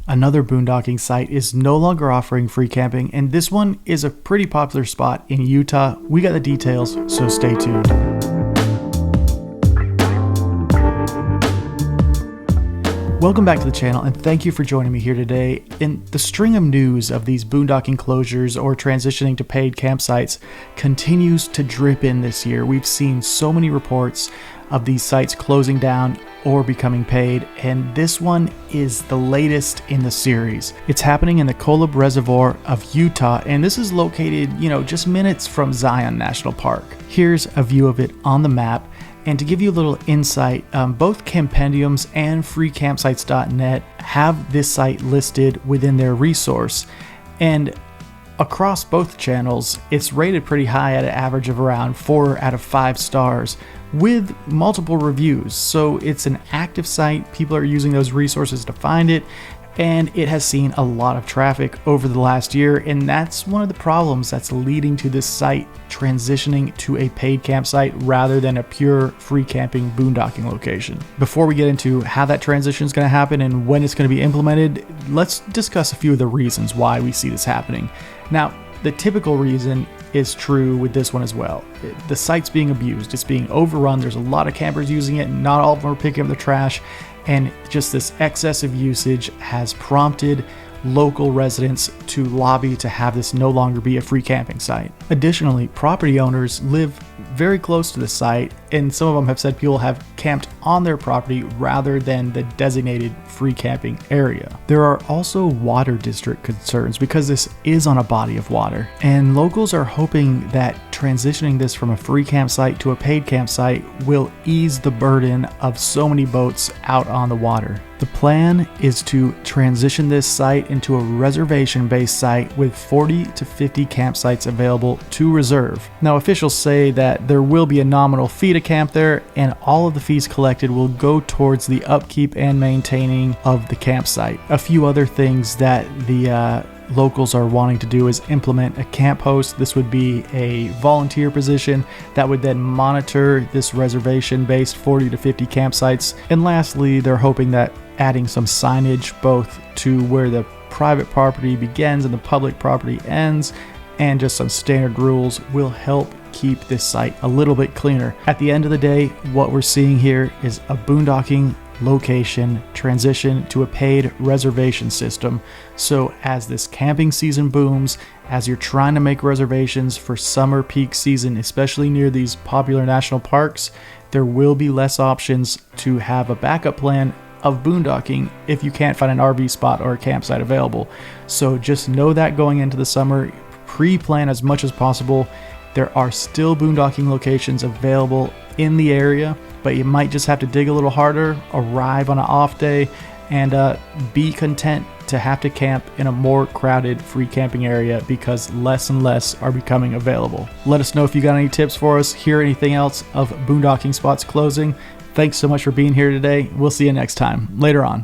Another boondocking site is no longer offering free camping, and this one is a pretty popular spot in Utah. We got the details, so stay tuned. Welcome back to the channel, and thank you for joining me here today. In the string of news of these boondocking closures or transitioning to paid campsites continues to drip in this year. We've seen so many reports of these sites closing down or becoming paid, and this one is the latest in the series. It's happening in the Kolob Reservoir of Utah, and this is located, just minutes from Zion National Park. Here's a view of it on the map. And to give you a little insight, both Campendiums and freecampsites.net have this site listed within their resource. And across both channels, it's rated pretty high at an average of around 4 out of 5 stars with multiple reviews. So it's an active site. People are using those resources to find it. And it has seen a lot of traffic over the last year, and that's one of the problems that's leading to this site transitioning to a paid campsite rather than a pure free camping boondocking location. Before we get into how that transition is going to happen and when it's going to be implemented, let's discuss a few of the reasons why we see this happening. Now, the typical reason is true with this one as well. The site's being abused, it's being overrun, there's a lot of campers using it, and not all of them are picking up the trash. And just this excessive usage has prompted local residents to lobby to have this no longer be a free camping site. Additionally, property owners live very close to the site, and some of them have said people have camped on their property rather than the designated free camping area. There are also water district concerns because this is on a body of water, and locals are hoping that transitioning this from a free campsite to a paid campsite will ease the burden of so many boats out on the water. The plan is to transition this site into a reservation-based site with 40 to 50 campsites available to reserve. Now, officials say that there will be a nominal fee to camp there, and all of the fees collected will go towards the upkeep and maintaining of the campsite. A few other things that the locals are wanting to do is implement a camp host. This would be a volunteer position that would then monitor this reservation-based 40 to 50 campsites. And lastly, they're hoping that adding some signage both to where the private property begins and the public property ends, and just some standard rules will help keep this site a little bit cleaner. At the end of the day, what we're seeing here is a boondocking location transition to a paid reservation system. So as this camping season booms, as you're trying to make reservations for summer peak season, especially near these popular national parks, there will be less options to have a backup plan of boondocking if you can't find an RV spot or a campsite available. So just know that going into the summer, pre-plan as much as possible. There are still boondocking locations available in the area, but you might just have to dig a little harder, arrive on an off day, and be content to have to camp in a more crowded free camping area because less and less are becoming available. Let us know if you got any tips for us, hear anything else of boondocking spots closing. Thanks so much for being here today. We'll see you next time. Later on.